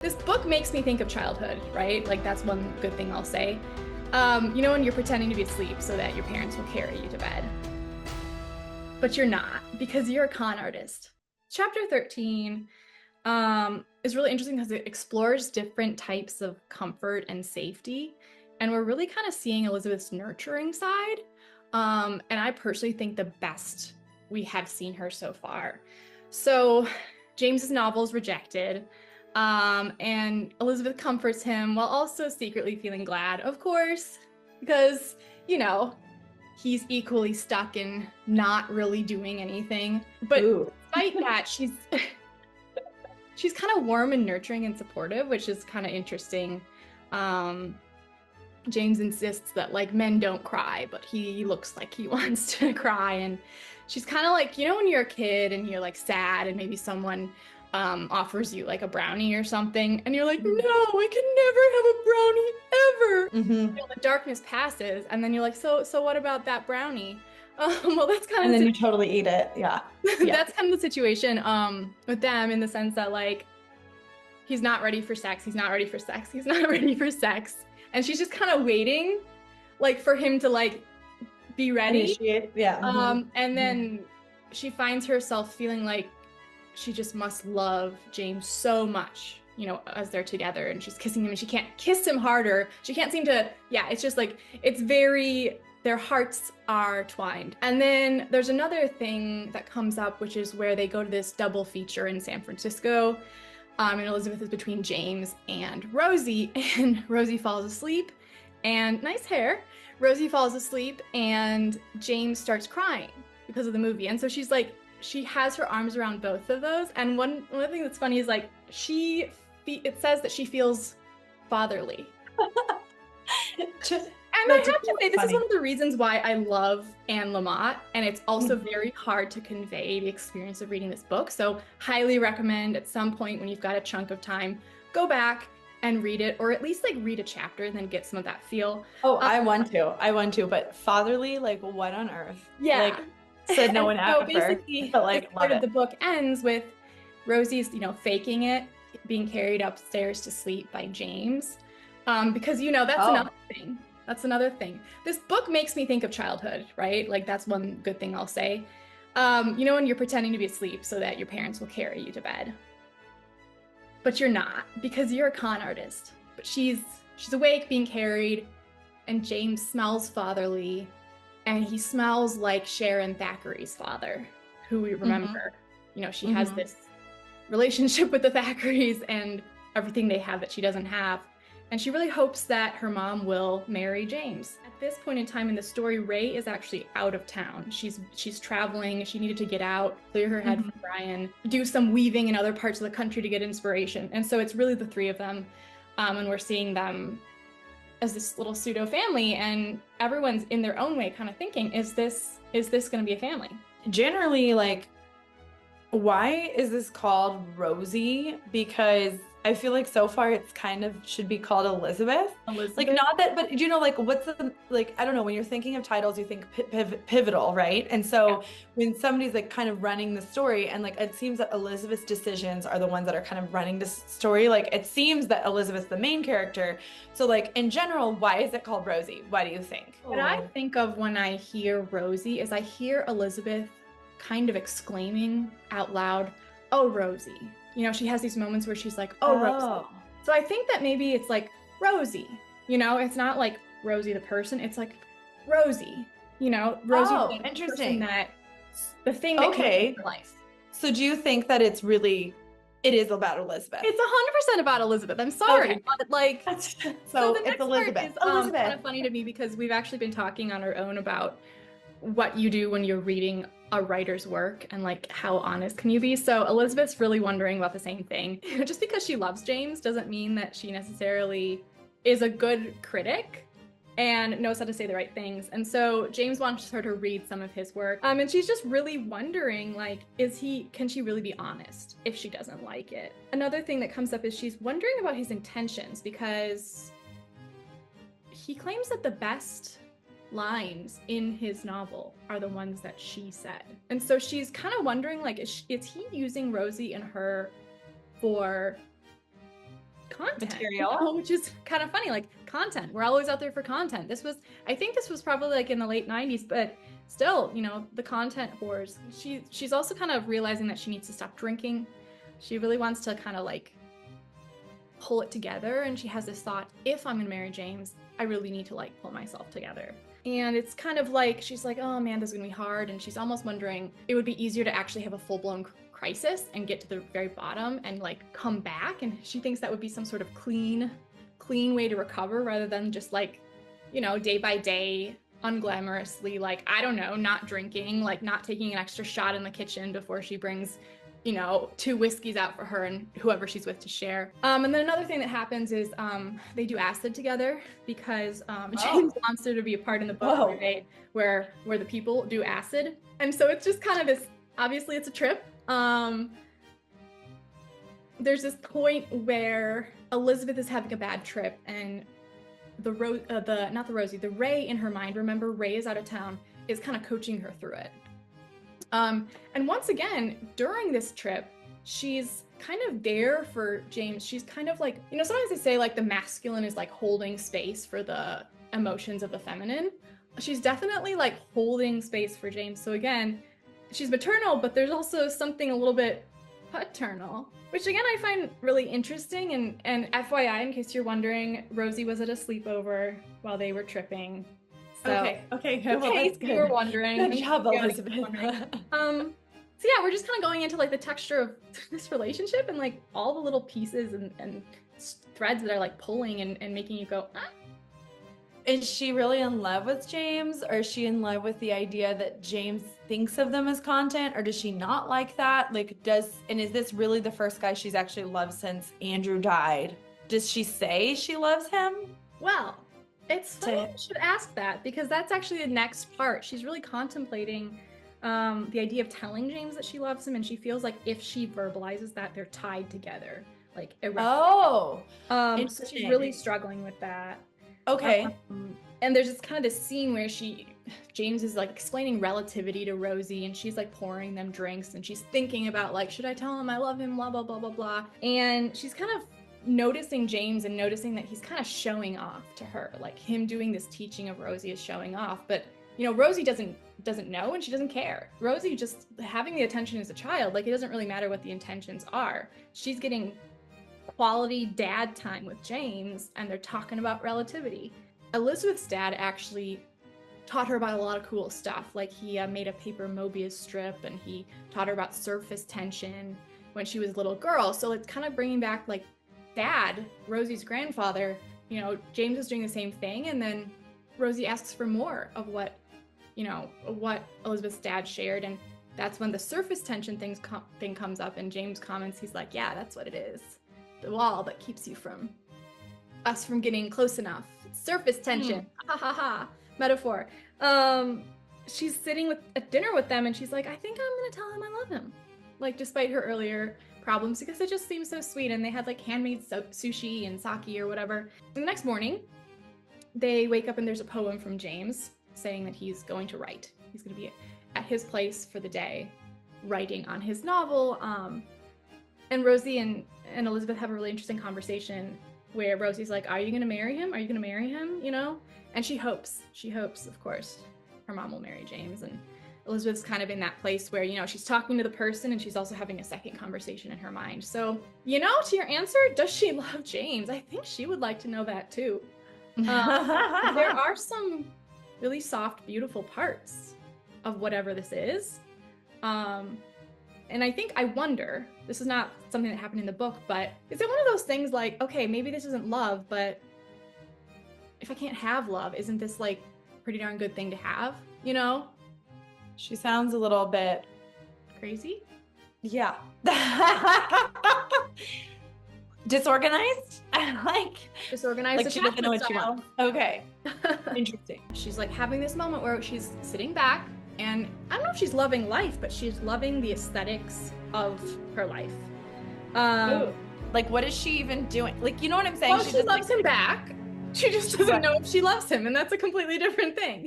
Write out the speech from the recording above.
This book makes me think of childhood, right? Like that's one good thing I'll say. When you're pretending to be asleep so that your parents will carry you to bed. But you're not, because you're a con artist. Chapter 13 is really interesting because it explores different types of comfort and safety. And we're really kind of seeing Elizabeth's nurturing side. And I personally think the best we have seen her so far. So James's novel is rejected. And Elizabeth comforts him while also secretly feeling glad, of course, because, he's equally stuck in not really doing anything. But despite that, she's kind of warm and nurturing and supportive, which is kind of interesting. James insists that men don't cry, but he looks like he wants to cry. And she's kind of like, when you're a kid and you're sad and maybe someone offers you a brownie or something, and you're like, no, I can never have a brownie ever. The darkness passes, and then you're like, so what about that brownie? Well, that's kind of, and then you totally eat it. Yeah. That's kind of the situation with them, in the sense that he's not ready for sex, he's not ready for sex, he's not ready for sex, and she's just kind of waiting for him to be ready. Initiate. Yeah. And then she finds herself feeling like she just must love James so much, as they're together, and she's kissing him, and she can't kiss him harder. She can't seem to, it's just it's very, their hearts are twined. And then there's another thing that comes up, which is where they go to this double feature in San Francisco. And Elizabeth is between James and Rosie, and Rosie falls asleep, and nice hair. Rosie falls asleep, and James starts crying because of the movie. And so she's she has her arms around both of those. And one thing that's funny is it says that she feels fatherly. And I have to say, this is one of the reasons why I love Anne Lamott, and it's also very hard to convey the experience of reading this book. So highly recommend at some point when you've got a chunk of time, go back and read it, or at least read a chapter and then get some of that feel. Oh, I want to, but fatherly, what on earth? Yeah. Said no one after. So basically, part of the book ends with Rosie's, faking it, being carried upstairs to sleep by James. Because, that's another thing. That's another thing. This book makes me think of childhood, right? That's one good thing I'll say. When you're pretending to be asleep so that your parents will carry you to bed. But you're not, because you're a con artist. But she's awake, being carried, and James smells fatherly, and he smells like Sharon Thackeray's father, who we remember. She has this relationship with the Thackeray's and everything they have that she doesn't have. And she really hopes that her mom will marry James. At this point in time in the story, Ray is actually out of town. She's traveling. She needed to get out, clear her head from Brian, do some weaving in other parts of the country to get inspiration. And so it's really the three of them. And we're seeing them as this little pseudo family, and everyone's in their own way kind of thinking, is this going to be a family? Generally, why is this called Rosie? Because I feel so far it's kind of should be called Elizabeth. Not that, but what's the, I don't know, when you're thinking of titles, you think pivotal, right? And so when somebody's kind of running the story, and it seems that Elizabeth's decisions are the ones that are kind of running this story, it seems that Elizabeth's the main character. So in general, why is it called Rosie? What do you think? What I think of when I hear Rosie is I hear Elizabeth kind of exclaiming out loud, "Oh, Rosie." She has these moments where she's like, oh, Rosie. So I think that maybe it's Rosie, it's not Rosie the person, it's Rosie, Rosie. Oh, interesting. The thing that came into life. So do you think that it is about Elizabeth? It's 100% about Elizabeth. I'm sorry, but so it's Elizabeth. Elizabeth. Kind of funny to me because we've actually been talking on our own about what you do when you're reading a writer's work and how honest can you be. So Elizabeth's really wondering about the same thing. Just because she loves James doesn't mean that she necessarily is a good critic and knows how to say the right things. And so James wants her to read some of his work. And she's just really wondering, can she really be honest if she doesn't like it? Another thing that comes up is she's wondering about his intentions, because he claims that the best lines in his novel are the ones that she said. And so she's kind of wondering, is he using Rosie and her for content material, which is kind of funny. Like content, we're always out there for content. I think this was probably like in the late 90s, but still, the content whores. She's also kind of realizing that she needs to stop drinking. She really wants to kind of like pull it together, and she has this thought, if I'm gonna marry James, I really need to like pull myself together. And it's kind of like, she's like, oh man, this is gonna be hard, and she's almost wondering it would be easier to actually have a full-blown crisis and get to the very bottom and like come back, and she thinks that would be some sort of clean way to recover, rather than just like, day by day, unglamorously, like, I don't know, not drinking, like not taking an extra shot in the kitchen before she brings 2 whiskeys out for her and whoever she's with to share. And then another thing that happens is they do acid together, because James wants there to be a part in the book where the people do acid. And so it's just kind of this, obviously it's a trip. There's this point where Elizabeth is having a bad trip, and the Ray in her mind, remember Ray is out of town, is kind of coaching her through it. And once again, during this trip, she's kind of there for James. She's kind of like, sometimes they say like the masculine is like holding space for the emotions of the feminine. She's definitely like holding space for James. So again, she's maternal, but there's also something a little bit paternal, which again, I find really interesting. And FYI, in case you're wondering, Rosie was at a sleepover while they were tripping. So, okay, well, that's good. You were wondering. Good job, Elizabeth. So yeah, we're just kind of going into like the texture of this relationship and like all the little pieces and threads that are like pulling and making you go, ah. Is she really in love with James, or is she in love with the idea that James thinks of them as content, or does she not like that? Like, is this really the first guy she's actually loved since Andrew died? Does she say she loves him? Well, it's funny you should ask that, because that's actually the next part. She's really contemplating the idea of telling James that she loves him, and she feels like if she verbalizes that, they're tied together, like irrevocably. So she's really struggling with that. Okay. And there's just kind of this scene where James is like explaining relativity to Rosie, and she's like pouring them drinks, and she's thinking about like, should I tell him I love him, blah, blah, blah, blah, blah. And she's kind of noticing James and noticing that he's kind of showing off to her, like him doing this teaching of Rosie is showing off. But Rosie doesn't know, and she doesn't care. Rosie just having the attention as a child, like it doesn't really matter what the intentions are. She's getting quality dad time with James, and they're talking about relativity. Elizabeth's dad actually taught her about a lot of cool stuff. Like he made a paper Mobius strip, and he taught her about surface tension when she was a little girl. So it's kind of bringing back like Dad, Rosie's grandfather, James is doing the same thing. And then Rosie asks for more of what Elizabeth's dad shared. And that's when the surface tension thing comes up, and James comments, he's like, yeah, that's what it is. The wall that keeps you from getting close enough. Surface tension. Ha ha ha. Metaphor. She's sitting at dinner with them, and she's like, I think I'm gonna tell him I love him. Like, despite her earlier problems, because it just seems so sweet. And they had like handmade sushi and sake or whatever. And the next morning, they wake up and there's a poem from James saying that he's going to write. He's going to be at his place for the day, writing on his novel. And Rosie and Elizabeth have a really interesting conversation where Rosie's like, are you going to marry him? Are you going to marry him? And she hopes, of course, her mom will marry James. And Elizabeth's kind of in that place where, she's talking to the person, and she's also having a second conversation in her mind. So, to your answer, does she love James? I think she would like to know that too. There are some really soft, beautiful parts of whatever this is. And I wonder, this is not something that happened in the book, but is it one of those things like, okay, maybe this isn't love, but if I can't have love, isn't this like pretty darn good thing to have, She sounds a little bit crazy. Yeah. Disorganized? Disorganized. Like she doesn't know what she wants. Okay. Interesting. She's like having this moment where she's sitting back, and I don't know if she's loving life, but she's loving the aesthetics of her life. Like, what is she even doing? Like, you know what I'm saying? Well, she loves him back. She just doesn't know if she loves him, and that's a completely different thing.